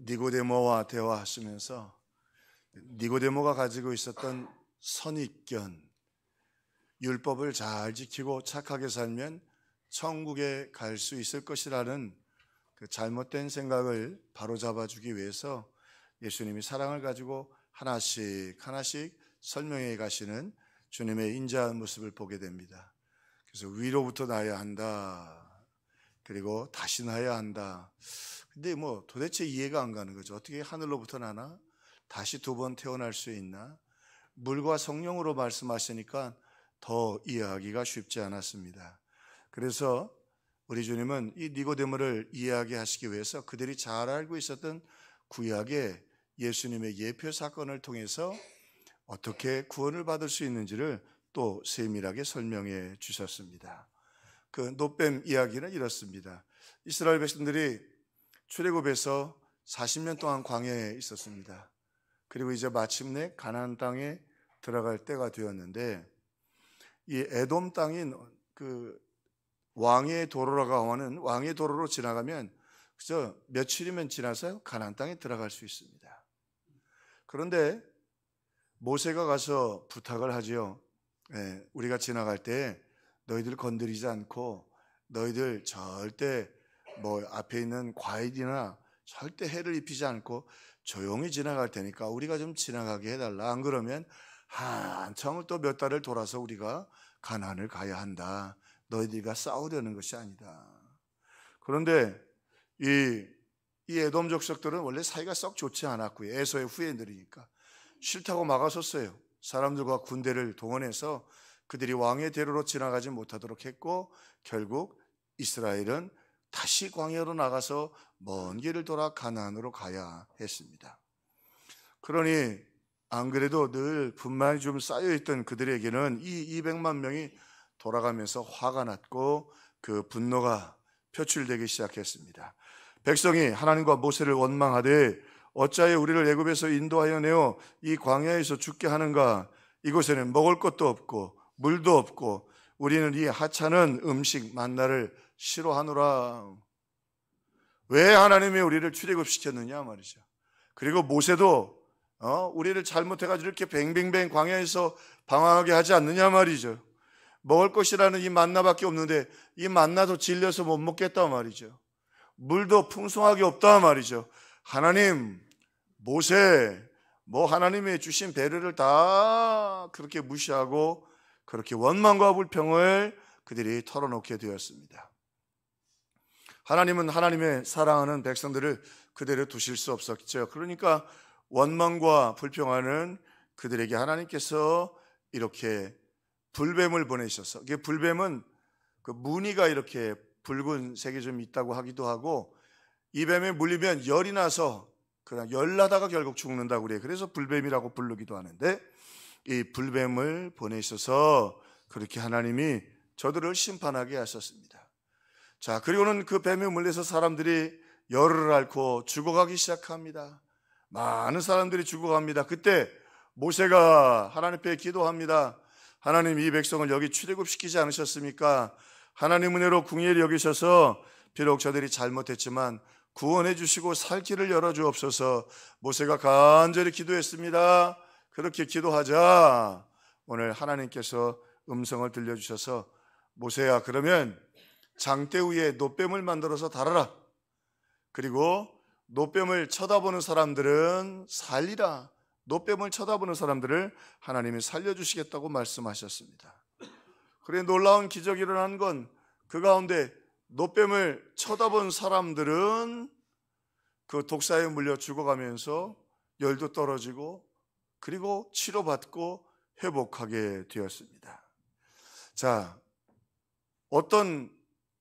니고데모와 대화하시면서 니고데모가 가지고 있었던 선입견, 율법을 잘 지키고 착하게 살면 천국에 갈 수 있을 것이라는 그 잘못된 생각을 바로잡아주기 위해서 예수님이 사랑을 가지고 하나씩 하나씩 설명해 가시는 주님의 인자한 모습을 보게 됩니다. 그래서 위로부터 나야 한다. 그리고 다시 나야 한다. 근데 도대체 이해가 안 가는 거죠. 어떻게 하늘로부터 나나? 다시 두 번 태어날 수 있나? 물과 성령으로 말씀하시니까 더 이해하기가 쉽지 않았습니다. 그래서 우리 주님은 이 니고데모를 이해하게 하시기 위해서 그들이 잘 알고 있었던 구약의 예수님의 예표 사건을 통해서 어떻게 구원을 받을 수 있는지를 또 세밀하게 설명해 주셨습니다. 그 노뱀 이야기는 이렇습니다. 이스라엘 백성들이 출애굽에서 40년 동안 광야에 있었습니다. 그리고 이제 마침내 가나안 땅에 들어갈 때가 되었는데, 이 에돔 땅인 그 왕의 도로라고 하는 왕의 도로로 지나가면 그저 며칠이면 지나서 가나안 땅에 들어갈 수 있습니다. 그런데 모세가 가서 부탁을 하지요. 우리가 지나갈 때 너희들 건드리지 않고, 너희들 절대 앞에 있는 과일이나 절대 해를 입히지 않고 조용히 지나갈 테니까 우리가 좀 지나가게 해달라. 안 그러면 한참을 또 몇 달을 돌아서 우리가 가나안을 가야 한다. 너희들과 싸우려는 것이 아니다. 그런데 이 에돔 족속들은 원래 사이가 썩 좋지 않았고요. 에서의 후예들이니까 싫다고 막아섰어요. 사람들과 군대를 동원해서 그들이 왕의 대로로 지나가지 못하도록 했고, 결국 이스라엘은 다시 광야로 나가서 먼 길을 돌아 가나안으로 가야 했습니다. 그러니 안 그래도 늘 분만이 좀 쌓여있던 그들에게는 이 200만 명이 돌아가면서 화가 났고 그 분노가 표출되기 시작했습니다. 백성이 하나님과 모세를 원망하되 어찌하여 우리를 애굽에서 인도하여 내어 이 광야에서 죽게 하는가? 이곳에는 먹을 것도 없고 물도 없고 우리는 이 하찮은 음식 만나를 싫어하노라. 왜 하나님이 우리를 출애굽시켰느냐 말이죠. 그리고 모세도 우리를 잘못해가지고 이렇게 뱅뱅뱅 광야에서 방황하게 하지 않느냐 말이죠. 먹을 것이라는 이 만나밖에 없는데 이 만나도 질려서 못 먹겠다 말이죠. 물도 풍성하게 없다 말이죠. 하나님, 모세, 하나님이 주신 배려를 다 그렇게 무시하고 그렇게 원망과 불평을 그들이 털어놓게 되었습니다. 하나님은 하나님의 사랑하는 백성들을 그대로 두실 수 없었죠. 그러니까 원망과 불평하는 그들에게 하나님께서 이렇게 불뱀을 보내셔서, 이게 불뱀은 그 무늬가 이렇게 붉은색이 좀 있다고 하기도 하고, 이 뱀에 물리면 열이 나서 그냥 열나다가 결국 죽는다고 그래요. 그래서 불뱀이라고 부르기도 하는데, 이 불뱀을 보내셔서 그렇게 하나님이 저들을 심판하게 하셨습니다. 자, 그리고는 그 뱀에 물려서 사람들이 열을 앓고 죽어가기 시작합니다. 많은 사람들이 죽어갑니다. 그때 모세가 하나님 앞에 기도합니다. 하나님, 이 백성을 여기 출애굽시키지 않으셨습니까? 하나님 은혜로 궁예를 여기셔서 비록 저들이 잘못했지만 구원해 주시고 살 길을 열어주옵소서. 모세가 간절히 기도했습니다. 그렇게 기도하자 오늘 하나님께서 음성을 들려주셔서, 모세야, 그러면 장대 위에 놋뱀을 만들어서 달아라. 그리고 놋뱀을 쳐다보는 사람들은 살리라. 놋뱀을 쳐다보는 사람들을 하나님이 살려주시겠다고 말씀하셨습니다. 그래, 놀라운 기적이 일어난 건 그 가운데 놋뱀을 쳐다본 사람들은 그 독사에 물려 죽어가면서 열도 떨어지고 그리고 치료받고 회복하게 되었습니다. 자, 어떤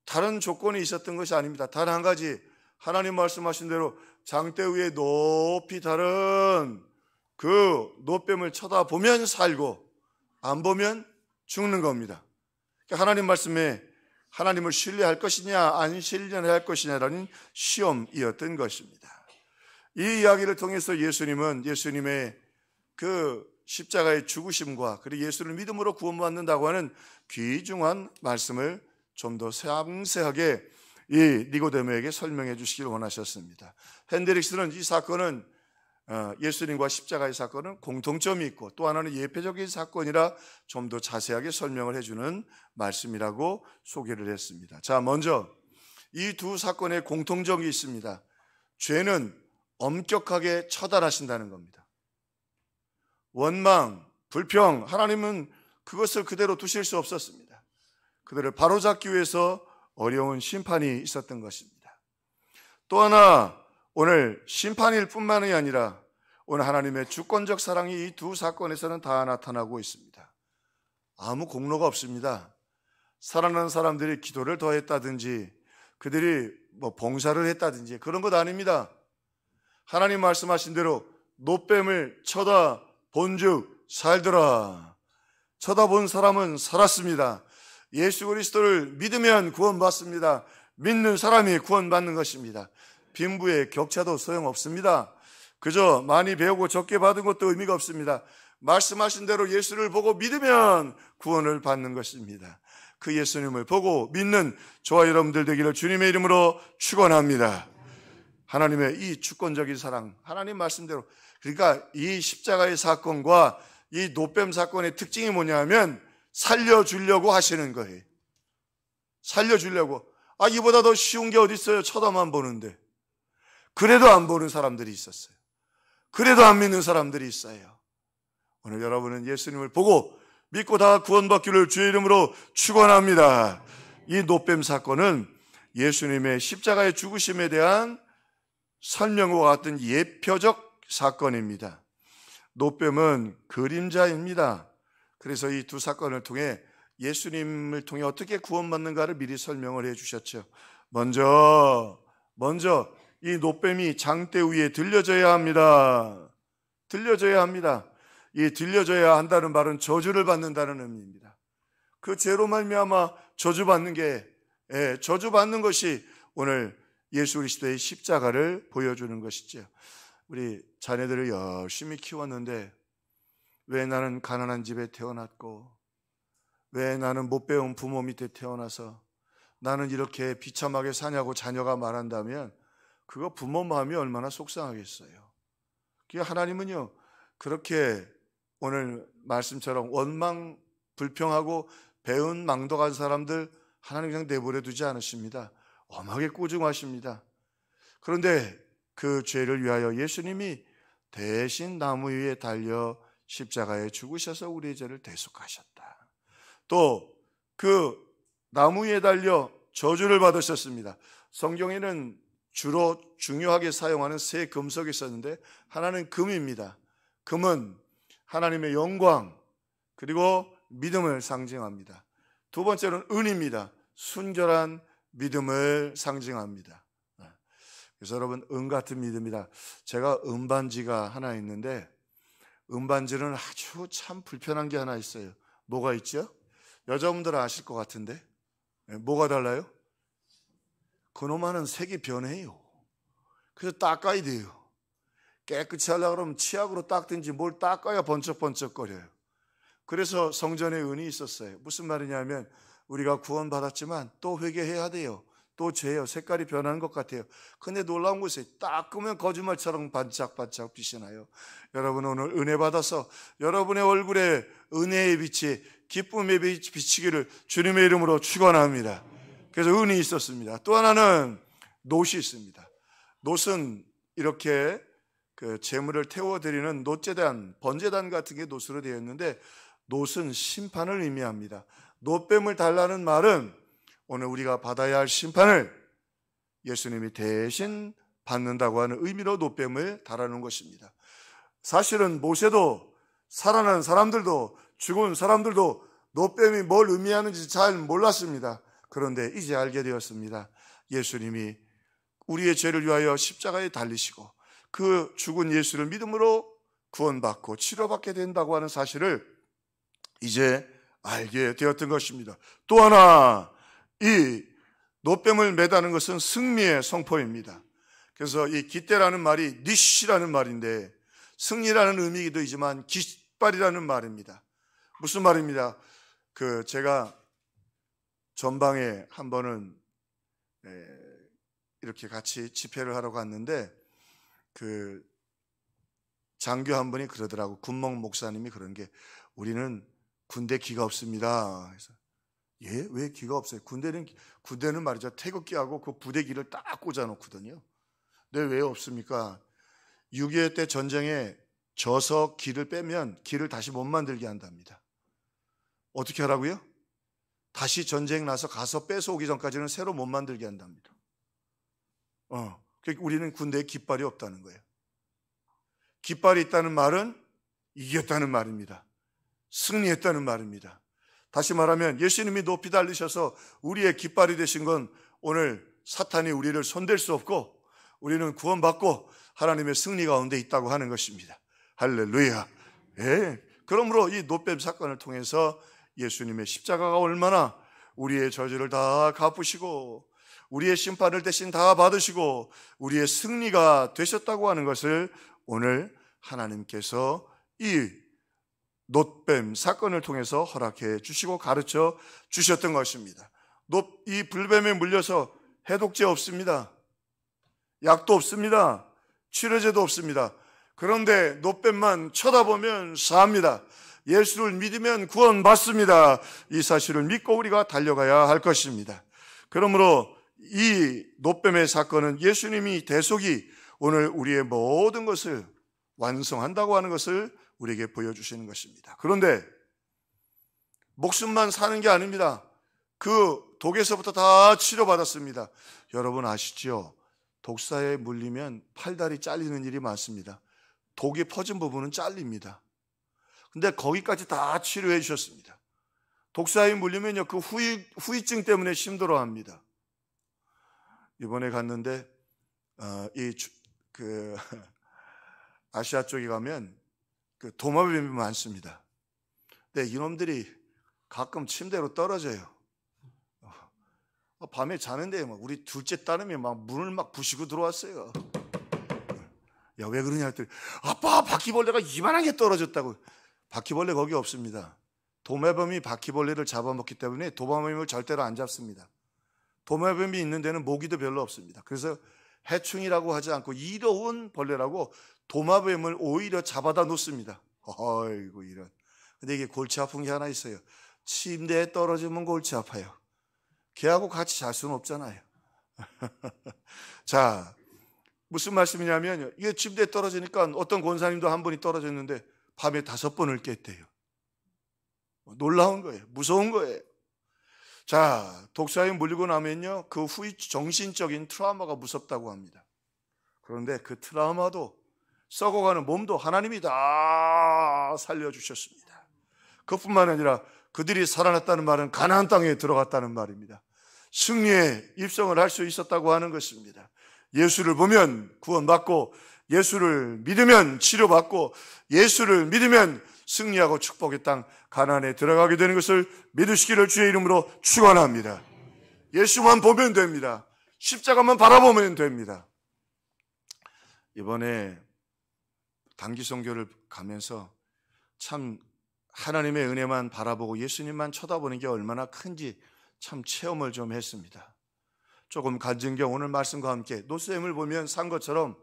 다른 조건이 있었던 것이 아닙니다. 단 한 가지, 하나님 말씀하신 대로 장대 위에 높이 다른 그 놋뱀을 쳐다보면 살고 안 보면 죽는 겁니다. 하나님 말씀에 하나님을 신뢰할 것이냐 안 신뢰할 것이냐라는 시험이었던 것입니다. 이 이야기를 통해서 예수님은 예수님의 그 십자가의 죽으심과 그리고 예수를 믿음으로 구원받는다고 하는 귀중한 말씀을 좀 더 상세하게 이 니고데모에게 설명해 주시길 원하셨습니다. 핸드릭스는 이 사건은 예수님과 십자가의 사건은 공통점이 있고 또 하나는 예표적인 사건이라 좀 더 자세하게 설명을 해주는 말씀이라고 소개를 했습니다. 자, 먼저 이 두 사건의 공통점이 있습니다. 죄는 엄격하게 처단하신다는 겁니다. 원망, 불평, 하나님은 그것을 그대로 두실 수 없었습니다. 그들을 바로잡기 위해서 어려운 심판이 있었던 것입니다. 또 하나, 오늘 심판일 뿐만이 아니라 오늘 하나님의 주권적 사랑이 이 두 사건에서는 다 나타나고 있습니다. 아무 공로가 없습니다. 살아난 사람들이 기도를 더 했다든지 그들이 봉사를 했다든지 그런 것 아닙니다. 하나님 말씀하신 대로 노뱀을 쳐다본즉 살더라. 쳐다본 사람은 살았습니다. 예수 그리스도를 믿으면 구원받습니다. 믿는 사람이 구원받는 것입니다. 빈부의 격차도 소용없습니다. 그저 많이 배우고 적게 받은 것도 의미가 없습니다. 말씀하신 대로 예수를 보고 믿으면 구원을 받는 것입니다. 그 예수님을 보고 믿는 저와 여러분들 되기를 주님의 이름으로 축원합니다. 하나님의 이 주권적인 사랑, 하나님 말씀대로, 그러니까 이 십자가의 사건과 이 노뱀 사건의 특징이 뭐냐면 살려주려고 하시는 거예요. 살려주려고. 이보다 더 쉬운 게 어디 있어요? 쳐다만 보는데. 그래도 안 보는 사람들이 있었어요. 그래도 안 믿는 사람들이 있어요. 오늘 여러분은 예수님을 보고 믿고 다 구원받기를 주의 이름으로 축원합니다. 이 노뱀 사건은 예수님의 십자가의 죽으심에 대한 설명과 같은 예표적 사건입니다. 노뱀은 그림자입니다. 그래서 이 두 사건을 통해 예수님을 통해 어떻게 구원받는가를 미리 설명을 해 주셨죠. 먼저 이 노뱀이 장대 위에 들려져야 합니다. 들려져야 합니다. 이 들려져야 한다는 말은 저주를 받는다는 의미입니다. 그 죄로 말미암아 저주받는 것이 오늘 예수 그리스도의 십자가를 보여주는 것이죠. 우리 자녀들을 열심히 키웠는데 왜 나는 가난한 집에 태어났고 왜 나는 못 배운 부모 밑에 태어나서 나는 이렇게 비참하게 사냐고 자녀가 말한다면 그거 부모 마음이 얼마나 속상하겠어요. 하나님은요 그렇게 오늘 말씀처럼 원망 불평하고 배은 망덕한 사람들 하나님 그냥 내버려 두지 않으십니다. 엄하게 꾸중하십니다. 그런데 그 죄를 위하여 예수님이 대신 나무 위에 달려 십자가에 죽으셔서 우리의 죄를 대속하셨다. 또 그 나무 위에 달려 저주를 받으셨습니다. 성경에는 주로 중요하게 사용하는 세 금속이 있었는데 하나는 금입니다. 금은 하나님의 영광 그리고 믿음을 상징합니다. 두 번째는 은입니다. 순결한 믿음을 상징합니다. 그래서 여러분 은 같은 믿음이다. 제가 은반지가 하나 있는데 은반지는 아주 참 불편한 게 하나 있어요. 뭐가 있죠? 여자분들은 아실 것 같은데 뭐가 달라요? 그놈아는 색이 변해요. 그래서 닦아야 돼요. 깨끗이 하려고 그러면 치약으로 닦든지 뭘 닦아야 번쩍번쩍거려요. 그래서 성전에 은이 있었어요. 무슨 말이냐면 우리가 구원받았지만 또 회개해야 돼요. 또 죄요. 색깔이 변하는 것 같아요. 근데 놀라운 것이 닦으면 거짓말처럼 반짝반짝 빛이 나요. 여러분 오늘 은혜 받아서 여러분의 얼굴에 은혜의 빛이 기쁨의 빛이 비치기를 주님의 이름으로 축원합니다. 그래서 은이 있었습니다. 또 하나는 놋이 있습니다. 놋은 이렇게 그 재물을 태워드리는 놋재단, 번제단 같은 게 놋으로 되어 있는데 놋은 심판을 의미합니다. 놋뱀을 달라는 말은 오늘 우리가 받아야 할 심판을 예수님이 대신 받는다고 하는 의미로 놋뱀을 달아놓은 것입니다. 사실은 모세도 살아난 사람들도 죽은 사람들도 놋뱀이 뭘 의미하는지 잘 몰랐습니다. 그런데 이제 알게 되었습니다. 예수님이 우리의 죄를 위하여 십자가에 달리시고 그 죽은 예수를 믿음으로 구원받고 치료받게 된다고 하는 사실을 이제 알게 되었던 것입니다. 또 하나, 이 놋뱀을 매다는 것은 승리의 선포입니다. 그래서 이 깃대라는 말이 니시라는 말인데 승리라는 의미이기도 하지만 깃발이라는 말입니다. 무슨 말입니다? 제가 전방에 한 번은 이렇게 같이 집회를 하러 갔는데 그 장교 한 분이 그러더라고. 군목 목사님이 그런 게 우리는 군대 기가 없습니다. 그래서 예? 왜 기가 없어요? 군대는 말이죠. 태극기하고 그 부대기를 딱 꽂아놓거든요. 근데 왜 없습니까? 6.25 때 전쟁에 져서 기를 빼면 기를 다시 못 만들게 한답니다. 어떻게 하라고요? 다시 전쟁 나서 가서 뺏어오기 전까지는 새로 못 만들게 한답니다. 그러니까 우리는 군대에 깃발이 없다는 거예요. 깃발이 있다는 말은 이겼다는 말입니다. 승리했다는 말입니다. 다시 말하면 예수님이 높이 달리셔서 우리의 깃발이 되신 건 오늘 사탄이 우리를 손댈 수 없고 우리는 구원받고 하나님의 승리 가운데 있다고 하는 것입니다. 할렐루야. 예. 그러므로 이 놋뱀 사건을 통해서 예수님의 십자가가 얼마나 우리의 저주를 다 갚으시고 우리의 심판을 대신 다 받으시고 우리의 승리가 되셨다고 하는 것을 오늘 하나님께서 이 놋뱀 사건을 통해서 허락해 주시고 가르쳐 주셨던 것입니다. 이 불뱀에 물려서 해독제 없습니다. 약도 없습니다. 치료제도 없습니다. 그런데 놋뱀만 쳐다보면 사합니다. 예수를 믿으면 구원받습니다. 이 사실을 믿고 우리가 달려가야 할 것입니다. 그러므로 이 놋뱀의 사건은 예수님이 대속이 오늘 우리의 모든 것을 완성한다고 하는 것을 우리에게 보여주시는 것입니다. 그런데 목숨만 사는 게 아닙니다. 그 독에서부터 다 치료받았습니다. 여러분 아시죠? 독사에 물리면 팔다리 잘리는 일이 많습니다. 독이 퍼진 부분은 잘립니다. 근데 거기까지 다 치료해 주셨습니다. 독사에 물리면요, 그 후유증 때문에 힘들어합니다. 이번에 갔는데 아시아 쪽에 가면 그 도마뱀이 많습니다. 근데 이놈들이 가끔 침대로 떨어져요. 밤에 자는데 막 우리 둘째 딸내미 막 문을 막 부시고 들어왔어요. 야, 왜 그러냐 했더니 아빠 바퀴벌레가 이만하게 떨어졌다고. 바퀴벌레 거기 없습니다. 도마뱀이 바퀴벌레를 잡아먹기 때문에 도마뱀을 절대로 안 잡습니다. 도마뱀이 있는 데는 모기도 별로 없습니다. 그래서 해충이라고 하지 않고 이로운 벌레라고 도마뱀을 오히려 잡아다 놓습니다. 어이구 이런. 근데 이게 골치 아픈 게 하나 있어요. 침대에 떨어지면 골치 아파요. 걔하고 같이 잘 수는 없잖아요. 자, 무슨 말씀이냐면 이게 침대에 떨어지니까 어떤 권사님도 한 분이 떨어졌는데 밤에 5번을 깼대요. 놀라운 거예요. 무서운 거예요. 자, 독사에 물리고 나면요, 그 후에 정신적인 트라우마가 무섭다고 합니다. 그런데 그 트라우마도 썩어가는 몸도 하나님이 다 살려주셨습니다. 그뿐만 아니라 그들이 살아났다는 말은 가나안 땅에 들어갔다는 말입니다. 승리에 입성을 할 수 있었다고 하는 것입니다. 예수를 보면 구원받고 예수를 믿으면 치료받고 예수를 믿으면 승리하고 축복의 땅 가나안에 들어가게 되는 것을 믿으시기를 주의 이름으로 축원합니다. 예수만 보면 됩니다. 십자가만 바라보면 됩니다. 이번에 단기 선교를 가면서 참 하나님의 은혜만 바라보고 예수님만 쳐다보는 게 얼마나 큰지 참 체험을 좀 했습니다. 조금 간증경 오늘 말씀과 함께 놋뱀을 보면 산 것처럼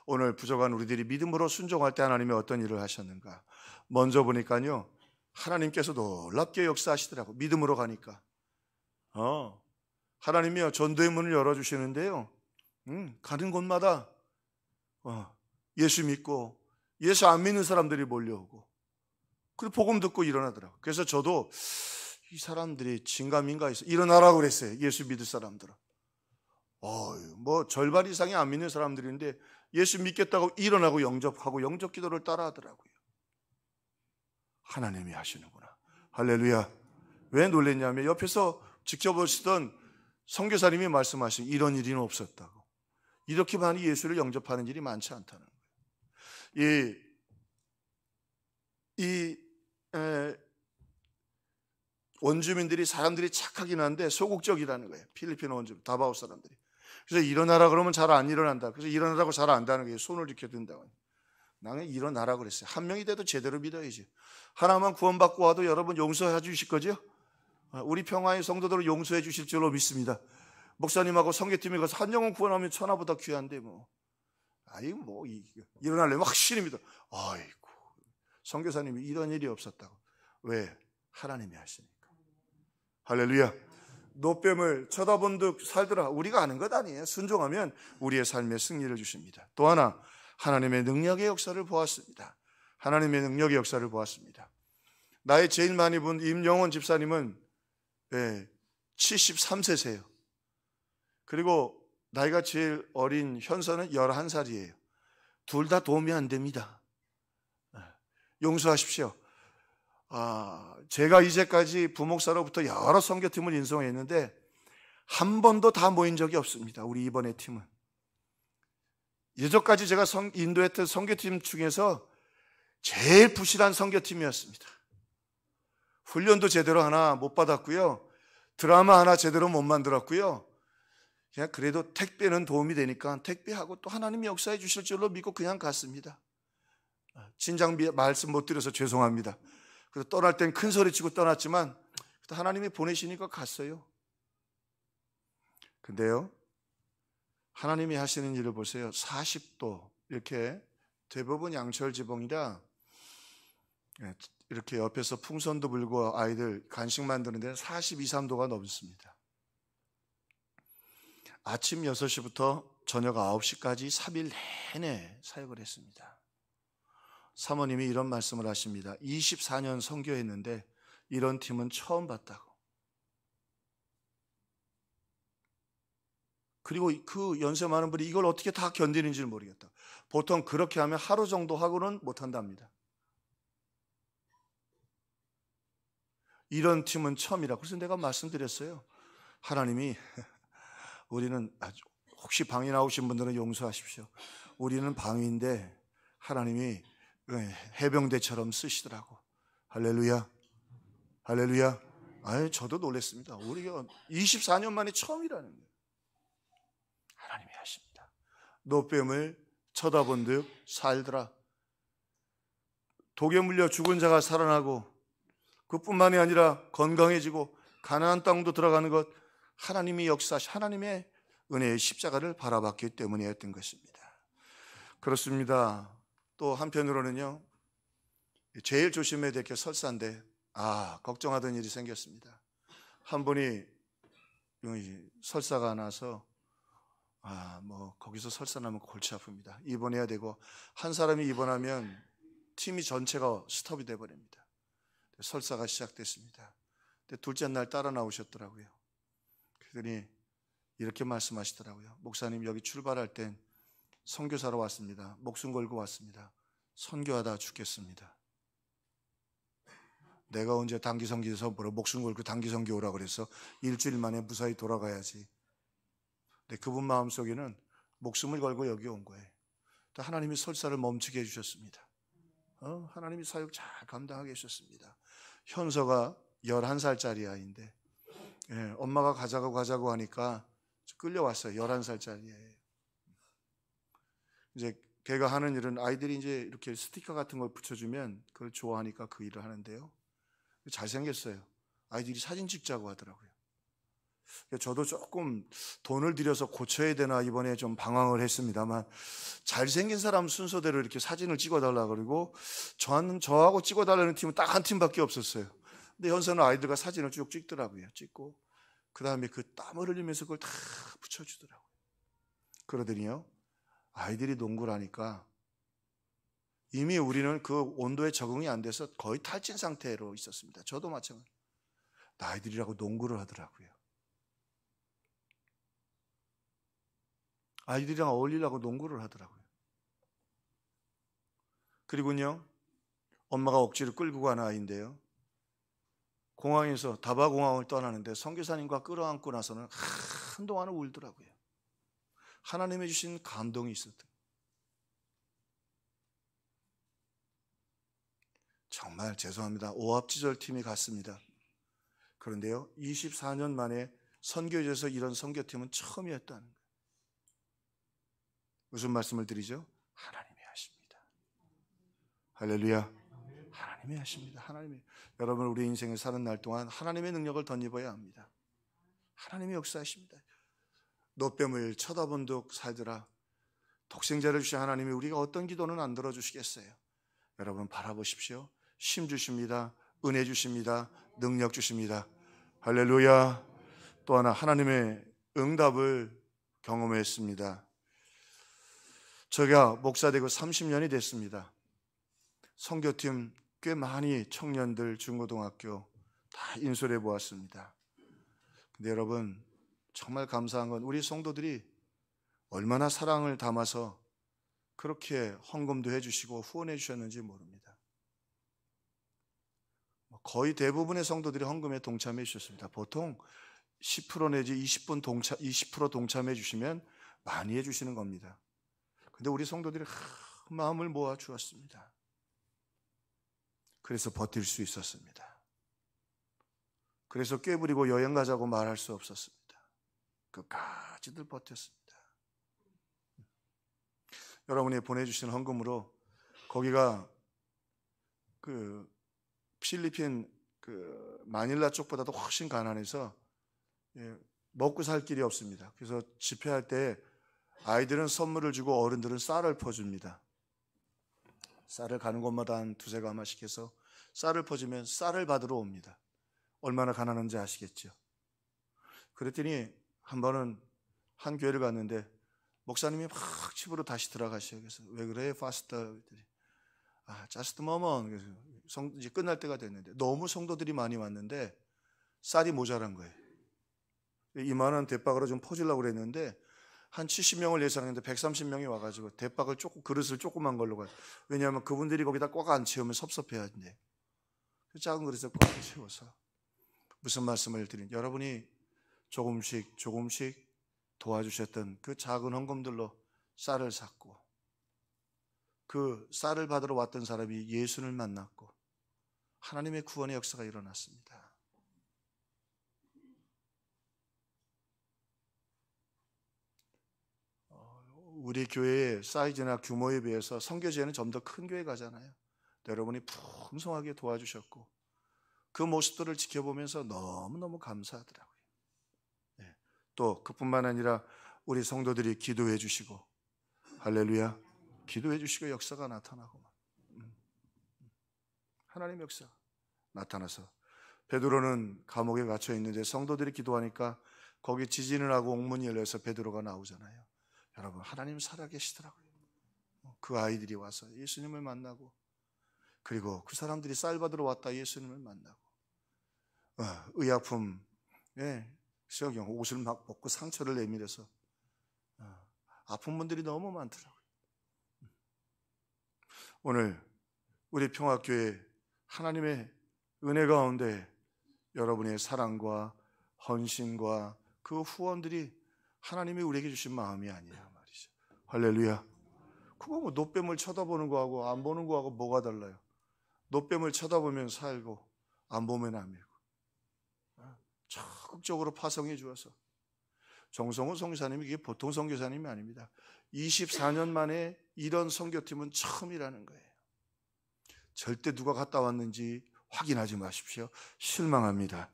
오늘 부족한 우리들이 믿음으로 순종할 때 하나님이 어떤 일을 하셨는가. 먼저 보니까요, 하나님께서 놀랍게 역사하시더라고. 믿음으로 가니까 하나님이요 전도의 문을 열어주시는데요, 가는 곳마다 예수 믿고 예수 안 믿는 사람들이 몰려오고 그리고 복음 듣고 일어나더라고요. 그래서 저도 이 사람들이 진가민가 해서 일어나라고 그랬어요. 예수 믿을 사람들은. 뭐 절반 이상이 안 믿는 사람들인데 예수 믿겠다고 일어나고 영접하고 영접 기도를 따라 하더라고요. 하나님이 하시는구나. 할렐루야. 왜 놀랬냐면 옆에서 지켜보시던 선교사님이 말씀하신 이런 일은 없었다고. 이렇게 많이 예수를 영접하는 일이 많지 않다는 거예요. 원주민들이 사람들이 착하긴 한데 소극적이라는 거예요. 필리핀 원주민, 다바오 사람들이. 그래서 일어나라 그러면 잘 안 일어난다. 그래서 일어나라고 잘 안 한다는 거예요. 손을 이렇게 든다고. 나는 일어나라 그랬어요. 한 명이 돼도 제대로 믿어야지. 하나만 구원받고 와도 여러분 용서해 주실 거죠? 우리 평화의 성도들을 용서해 주실 줄로 믿습니다. 목사님하고 선교팀에 가서 한 영혼 구원하면 천하보다 귀한데 일어나려면 확실히 믿어. 아이고, 선교사님이 이런 일이 없었다고. 왜? 하나님이 하시니까. 할렐루야. 노뱀을 쳐다본 듯 살더라. 우리가 아는 것 아니에요. 순종하면 우리의 삶에 승리를 주십니다. 또 하나, 하나님의 능력의 역사를 보았습니다. 하나님의 능력의 역사를 보았습니다. 나이 제일 많이 본 임영원 집사님은 73세세요. 그리고 나이가 제일 어린 현서는 11살이에요. 둘 다 도움이 안 됩니다. 용서하십시오. 제가 이제까지 부목사로부터 여러 선교팀을 인송했는데 한 번도 다 모인 적이 없습니다. 우리 이번에 팀은. 예전까지 제가 인도했던 선교팀 중에서 제일 부실한 선교팀이었습니다. 훈련도 제대로 하나 못 받았고요. 드라마 하나 제대로 못 만들었고요. 그냥 그래도 택배는 도움이 되니까 택배하고 또 하나님이 역사해 주실 줄로 믿고 그냥 갔습니다. 진작 말씀 못 드려서 죄송합니다. 그래서 떠날 땐 큰 소리 치고 떠났지만 하나님이 보내시니까 갔어요. 근데요, 하나님이 하시는 일을 보세요. 40도 이렇게 대부분 양철 지붕이라 이렇게 옆에서 풍선도 불고 아이들 간식 만드는 데는 42, 3도가 넘습니다. 아침 6시부터 저녁 9시까지 3일 내내 사역을 했습니다. 사모님이 이런 말씀을 하십니다. 24년 선교했는데 이런 팀은 처음 봤다고. 그리고 그 연세 많은 분이 이걸 어떻게 다 견디는지를 모르겠다. 보통 그렇게 하면 하루 정도 하고는 못한답니다. 이런 팀은 처음이라고. 그래서 내가 말씀드렸어요. 하나님이 우리는 혹시 방에 나오신 분들은 용서하십시오. 우리는 방위인데 하나님이 해병대처럼 쓰시더라고. 할렐루야. 할렐루야. 저도 놀랐습니다. 우리가 24년 만에 처음이라는 거예요. 하나님이 하십니다. 노뱀을 쳐다본 듯 살더라. 독에 물려 죽은 자가 살아나고 그뿐만이 아니라 건강해지고 가나안 땅도 들어가는 것, 하나님이 역사하신 하나님의 은혜의 십자가를 바라봤기 때문이었던 것입니다. 그렇습니다. 또 한편으로는요, 제일 조심해야 될 게 설사인데 걱정하던 일이 생겼습니다. 한 분이 설사가 나서 거기서 설사 나면 골치 아픕니다. 입원해야 되고, 한 사람이 입원하면 팀이 전체가 스톱이 돼버립니다. 설사가 시작됐습니다. 근데 둘째 날 따라 나오셨더라고요. 그러더니 이렇게 말씀하시더라고요. 목사님, 여기 출발할 땐 선교사로 왔습니다. 목숨 걸고 왔습니다. 선교하다 죽겠습니다. 내가 언제 단기 선교에서 목숨 걸고 단기 선교 오라 그래서 일주일 만에 무사히 돌아가야지. 근데 그분 마음속에는 목숨을 걸고 여기 온 거예요. 또 하나님이 설사를 멈추게 해주셨습니다. 하나님이 사역 잘 감당하게 해주셨습니다. 현서가 11살짜리 아이인데 엄마가 가자고 하니까 끌려왔어요. 11살짜리예요. 이제 걔가 하는 일은 아이들이 이제 이렇게 스티커 같은 걸 붙여주면 그걸 좋아하니까 그 일을 하는데요. 잘생겼어요. 아이들이 사진 찍자고 하더라고요. 저도 조금 돈을 들여서 고쳐야 되나 이번에 좀 방황을 했습니다만, 잘생긴 사람 순서대로 이렇게 사진을 찍어달라 그러고 저하고 찍어달라는 팀은 딱 한 팀밖에 없었어요. 근데 현서는 아이들과 사진을 쭉 찍더라고요. 찍고 그 다음에 그 땀을 흘리면서 그걸 다 붙여주더라고요. 그러더니요, 아이들이 농구를 하니까 이미 우리는 그 온도에 적응이 안 돼서 거의 탈진 상태로 있었습니다. 저도 마찬가지로. 아이들이라고 농구를 하더라고요. 아이들이랑 어울리려고 농구를 하더라고요. 그리고요, 엄마가 억지로 끌고 가는 아이인데요, 공항에서 다바공항을 떠나는데 선교사님과 끌어안고 나서는 한동안은 울더라고요. 하나님이 주신 감동이 있었던. 정말 죄송합니다. 오합지졸팀이 갔습니다. 그런데요, 24년 만에 선교지에서 이런 선교팀은 처음이었다는 거예요. 무슨 말씀을 드리죠? 하나님이 하십니다. 할렐루야. 하나님이 하십니다. 하나님이. 여러분, 우리 인생을 사는 날 동안 하나님의 능력을 덧입어야 합니다. 하나님이 역사하십니다. 노뱀을 쳐다본 듯 살더라. 독생자를 주신 하나님이 우리가 어떤 기도는 안 들어주시겠어요? 여러분 바라보십시오. 힘 주십니다. 은혜 주십니다. 능력 주십니다. 할렐루야. 또 하나 하나님의 응답을 경험했습니다. 제가 목사되고 30년이 됐습니다. 선교팀 꽤 많이 청년들 중고등학교 다 인솔해 보았습니다. 근데 여러분 정말 감사한 건 우리 성도들이 얼마나 사랑을 담아서 그렇게 헌금도 해주시고 후원해 주셨는지 모릅니다. 거의 대부분의 성도들이 헌금에 동참해 주셨습니다. 보통 10% 내지 20% 동참해 주시면 많이 해주시는 겁니다. 근데 우리 성도들이 마음을 모아 주었습니다. 그래서 버틸 수 있었습니다. 그래서 꾀부리고 여행 가자고 말할 수 없었습니다. 끝까지들 버텼습니다. 여러분이 보내주신 헌금으로 거기가 그 필리핀 그 마닐라 쪽보다도 훨씬 가난해서 먹고 살 길이 없습니다. 그래서 집회할 때 아이들은 선물을 주고 어른들은 쌀을 퍼줍니다. 쌀을 가는 곳마다 한 두세 가마씩 해서 쌀을 퍼주면 쌀을 받으러 옵니다. 얼마나 가난한지 아시겠죠? 그랬더니 한 번은 한 교회를 갔는데 목사님이 막 집으로 다시 들어가셔요. 그래서 왜 그래? 파스터. just a moment. 그래서 이제 끝날 때가 됐는데 너무 성도들이 많이 왔는데 쌀이 모자란 거예요. 이만한 대박으로 좀 퍼주려고 그랬는데 한 70명을 예상했는데 130명이 와가지고 대박을 그릇을 조그만 걸로 가요. 왜냐하면 그분들이 거기다 꽉 안 채우면 섭섭해하는데 작은 그릇에 꽉 채워서 무슨 말씀을 드린 여러분이 조금씩 도와주셨던 그 작은 헌금들로 쌀을 샀고 그 쌀을 받으러 왔던 사람이 예수를 만났고 하나님의 구원의 역사가 일어났습니다. 우리 교회의 사이즈나 규모에 비해서 선교지에는 좀 더 큰 교회 가잖아요. 여러분이 풍성하게 도와주셨고 그 모습들을 지켜보면서 너무너무 감사하더라고요. 또 그뿐만 아니라 우리 성도들이 기도해 주시고 할렐루야 기도해 주시고 역사가 나타나고 하나님의 역사가 나타나서 베드로는 감옥에 갇혀 있는데 성도들이 기도하니까 거기 지진을 하고 옥문이 열려서 베드로가 나오잖아요. 여러분 하나님 살아계시더라고요. 그 아이들이 와서 예수님을 만나고 그리고 그 사람들이 쌀 받으러 왔다 예수님을 만나고 의약품 수영경 옷을 막 벗고 상처를 내밀어서 아픈 분들이 너무 많더라고요. 오늘 우리 평화교회 하나님의 은혜 가운데 여러분의 사랑과 헌신과 그 후원들이 하나님이 우리에게 주신 마음이 아니냐 말이죠. 할렐루야. 그거 뭐 노뱀을 쳐다보는 거하고 안 보는 거하고 뭐가 달라요? 노뱀을 쳐다보면 살고 안 보면 안 밀고 적극적으로 파송해 주어서 정성호 선교사님이 이게 보통 선교사님이 아닙니다. 24년 만에 이런 선교팀은 처음이라는 거예요. 절대 누가 갔다 왔는지 확인하지 마십시오. 실망합니다.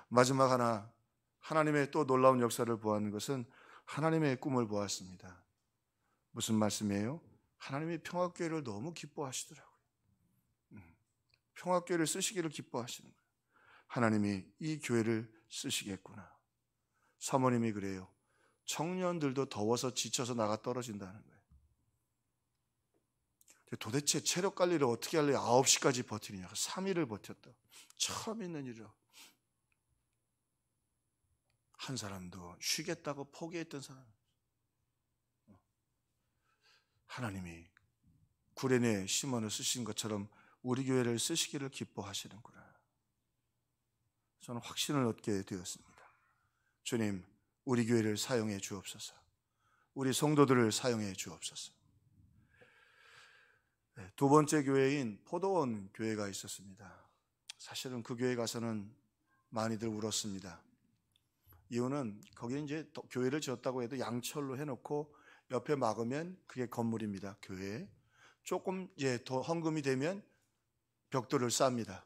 마지막 하나 하나님의 또 놀라운 역사를 보았는 것은 하나님의 꿈을 보았습니다. 무슨 말씀이에요? 하나님이 평화교회를 너무 기뻐하시더라고요. 평화교회를 쓰시기를 기뻐하시는 거예요. 하나님이 이 교회를 쓰시겠구나. 사모님이 그래요. 청년들도 더워서 지쳐서 나가 떨어진다는 거예요. 도대체 체력 관리를 어떻게 하려 9시까지 버티느냐. 3일을 버텼다. 처음 있는 일이라. 한 사람도 쉬겠다고 포기했던 사람. 하나님이 구레네 시몬을 쓰신 것처럼 우리 교회를 쓰시기를 기뻐하시는구나. 저는 확신을 얻게 되었습니다. 주님, 우리 교회를 사용해 주옵소서. 우리 성도들을 사용해 주옵소서. 두 번째 교회인 포도원 교회가 있었습니다. 사실은 그 교회 가서는 많이들 울었습니다. 이유는 거기에 이제 교회를 지었다고 해도 양철로 해놓고 옆에 막으면 그게 건물입니다. 교회. 조금 이제 더 헌금이 되면 벽돌을 쌉니다.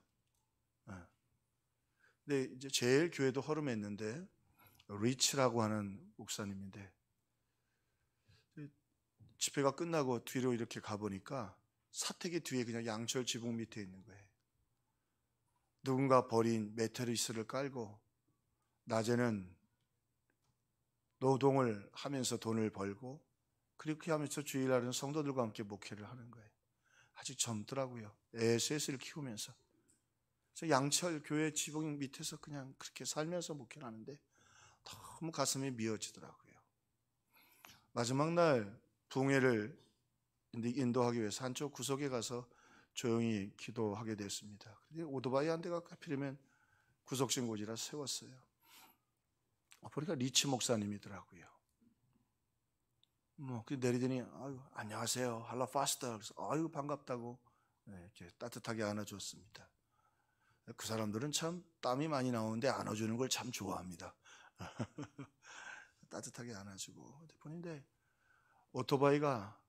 근데 이제 제일 교회도 허름했는데 리치라고 하는 목사님인데, 집회가 끝나고 뒤로 이렇게 가보니까 사택이 뒤에 그냥 양철 지붕 밑에 있는 거예요. 누군가 버린 매트리스를 깔고 낮에는 노동을 하면서 돈을 벌고 그렇게 하면서 주일날은 성도들과 함께 목회를 하는 거예요. 아직 젊더라고요. 셋을 키우면서. 그래서 양철 교회 지붕 밑에서 그냥 그렇게 살면서 목회를 하는데 너무 가슴이 미어지더라고요. 마지막 날 붕해를 인도하기 위해서 한쪽 구석에 가서 조용히 기도하게 됐습니다. 오토바이 한 대가 하필이면 구석진곳이라 세웠어요. 보니까 리치 목사님이더라고요. 내리더니 아유, 안녕하세요. 할라 파스터. 그래서 아유 반갑다고 이렇게 따뜻하게 안아줬습니다. 그 사람들은 참 땀이 많이 나오는데 안아주는 걸 참 좋아합니다. 따뜻하게 안아주고 보는데 오토바이가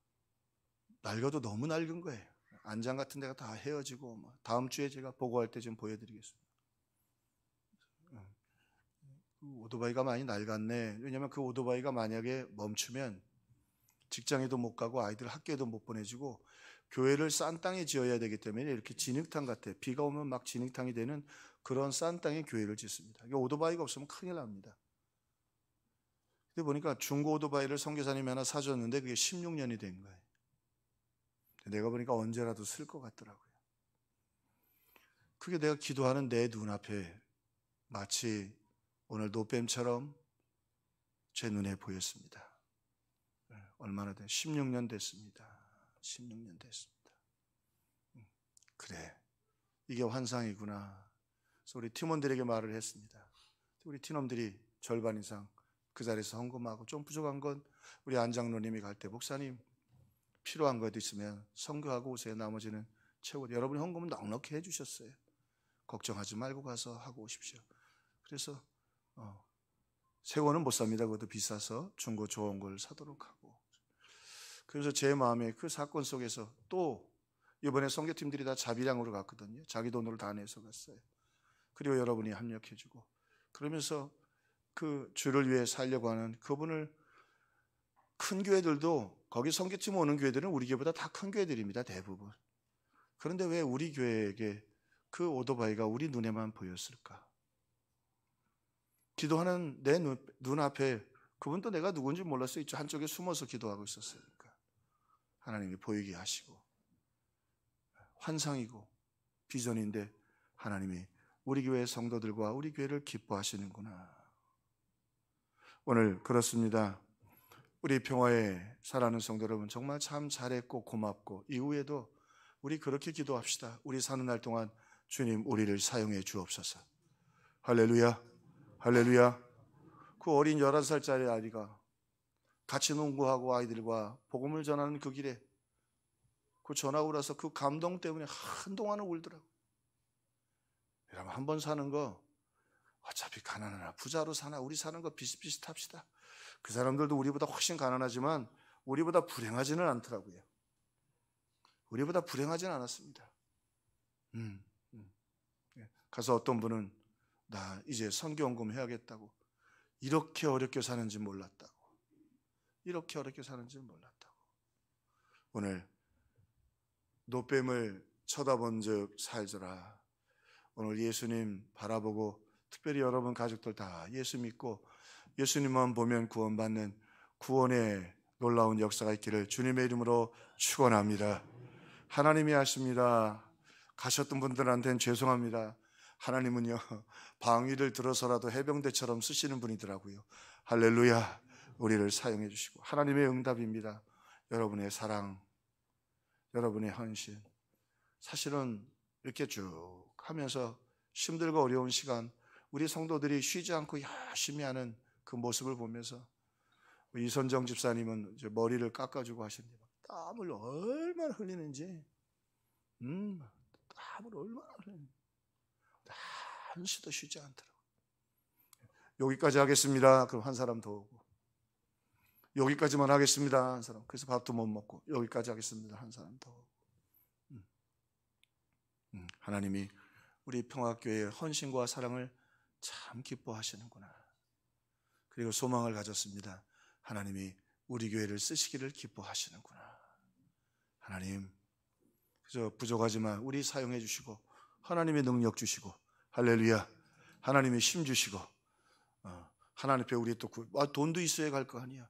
낡아도 너무 낡은 거예요. 안장 같은 데가 다 헤어지고 다음 주에 제가 보고할 때 좀 보여드리겠습니다. 오토바이가 많이 낡았네. 왜냐하면 그 오토바이가 만약에 멈추면 직장에도 못 가고 아이들 학교에도 못 보내주고 교회를 싼 땅에 지어야 되기 때문에 이렇게 진흙탕 같아. 비가 오면 막 진흙탕이 되는 그런 싼 땅에 교회를 짓습니다. 오토바이가 없으면 큰일 납니다. 근데 보니까 중고 오토바이를 선교사님이 하나 사줬는데 그게 16년이 된 거예요. 내가 보니까 언제라도 쓸 것 같더라고요. 그게 내가 기도하는 내 눈앞에 마치 오늘 노뱀처럼 제 눈에 보였습니다. 얼마나 돼? 16년 됐습니다. 16년 됐습니다. 그래, 이게 환상이구나. 그래서 우리 팀원들에게 말을 했습니다. 우리 팀원들이 절반 이상 그 자리에서 헌금하고 좀 부족한 건 우리 안장로님이 갈 때 목사님 필요한 것 있으면 선교하고 오세요. 나머지는 채우고 여러분이 헌금은 넉넉히 해주셨어요. 걱정하지 말고 가서 하고 오십시오. 그래서 새 거는 못 삽니다. 그것도 비싸서 중고 좋은 걸 사도록 하고. 그래서 제 마음에 그 사건 속에서 또 이번에 선교팀들이 다 자비량으로 갔거든요. 자기 돈으로 다 내서 갔어요. 그리고 여러분이 합력해주고 그러면서 그 주를 위해 살려고 하는 그분을 큰 교회들도 거기 선교팀 오는 교회들은 우리 교회보다 다 큰 교회들입니다. 대부분. 그런데 왜 우리 교회에게 그 오토바이가 우리 눈에만 보였을까? 기도하는 내 눈앞에 그분도 내가 누군지 몰랐어요. 한쪽에 숨어서 기도하고 있었으니까 하나님이 보이게 하시고 환상이고 비전인데 하나님이 우리 교회 성도들과 우리 교회를 기뻐하시는구나. 오늘 그렇습니다. 우리 평화에 살아가는 성도 여러분 정말 참 잘했고 고맙고 이후에도 우리 그렇게 기도합시다. 우리 사는 날 동안 주님 우리를 사용해 주옵소서. 할렐루야, 할렐루야. 그 어린 11살짜리 아이가 같이 농구하고 아이들과 복음을 전하는 그 길에 그 전화 오라서 그 감동 때문에 한동안은 울더라고. 여러분 한 번 사는 거 어차피 가난하나 부자로 사나 우리 사는 거 비슷비슷합시다. 그 사람들도 우리보다 훨씬 가난하지만 우리보다 불행하지는 않더라고요. 우리보다 불행하지는 않았습니다. 가서 어떤 분은 나 이제 선교헌금 해야겠다고 이렇게 어렵게 사는지 몰랐다고 이렇게 어렵게 사는지 몰랐다고. 오늘 노뱀을 쳐다본 즉 살더라. 오늘 예수님 바라보고 특별히 여러분 가족들 다 예수 믿고 예수님만 보면 구원받는 구원의 놀라운 역사가 있기를 주님의 이름으로 축원합니다. 하나님이 하십니다. 가셨던 분들한테는 죄송합니다. 하나님은요 방위를 들어서라도 해병대처럼 쓰시는 분이더라고요. 할렐루야. 우리를 사용해 주시고 하나님의 응답입니다. 여러분의 사랑, 여러분의 헌신. 사실은 이렇게 쭉 하면서 힘들고 어려운 시간 우리 성도들이 쉬지 않고 열심히 하는 그 모습을 보면서 이선정 집사님은 이제 머리를 깎아주고 하시는데 땀을 얼마나 흘리는지 땀을 얼마나 흘리는지 한시도 쉬지 않더라고요. 여기까지 하겠습니다. 그럼 한 사람 더 오고 여기까지만 하겠습니다. 한 사람. 그래서 밥도 못 먹고 여기까지 하겠습니다. 한 사람 더 오고. 하나님이 우리 평화교회의 헌신과 사랑을 참 기뻐하시는구나. 그리고 소망을 가졌습니다. 하나님이 우리 교회를 쓰시기를 기뻐하시는구나. 하나님, 그저 부족하지만 우리 사용해 주시고 하나님의 능력 주시고, 할렐루야, 하나님의 힘 주시고, 하나님 앞에 우리 또 돈도 있어야 갈 거 아니야.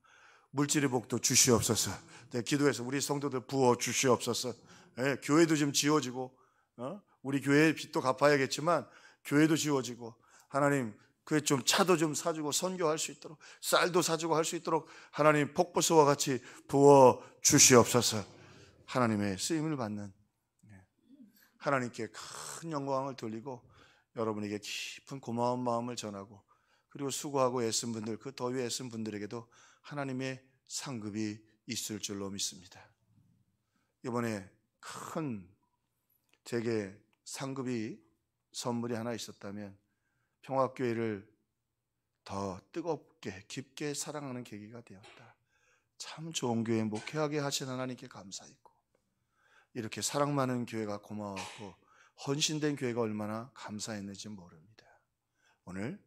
물질의 복도 주시옵소서. 네, 기도해서 우리 성도들 부어 주시옵소서. 네, 교회도 좀 지어지고, 우리 교회의 빚도 갚아야겠지만 교회도 지어지고, 하나님 그에 좀 차도 좀 사주고 선교할 수 있도록, 쌀도 사주고 할 수 있도록 하나님 폭포수와 같이 부어 주시옵소서. 하나님의 쓰임을 받는, 하나님께 큰 영광을 돌리고 여러분에게 깊은 고마운 마음을 전하고, 그리고 수고하고 애쓴 분들, 그 더위 애쓴 분들에게도 하나님의 상급이 있을 줄로 믿습니다. 이번에 큰 제게 상급이 선물이 하나 있었다면 평화교회를 더 뜨겁게 깊게 사랑하는 계기가 되었다. 참 좋은 교회 목회하게 하신 하나님께 감사했고, 이렇게 사랑 많은 교회가 고마웠고 헌신된 교회가 얼마나 감사했는지 모릅니다. 오늘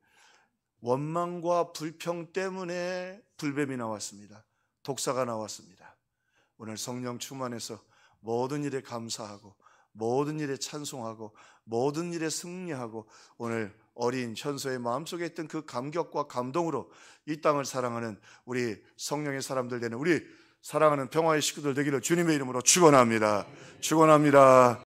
원망과 불평 때문에 불뱀이 나왔습니다. 독사가 나왔습니다. 오늘 성령 충만해서 모든 일에 감사하고, 모든 일에 찬송하고, 모든 일에 승리하고, 오늘 어린 현소의 마음속에 있던 그 감격과 감동으로 이 땅을 사랑하는 우리 성령의 사람들 되는 우리 사랑하는 평화의 식구들 되기를 주님의 이름으로 축원합니다. 축원합니다.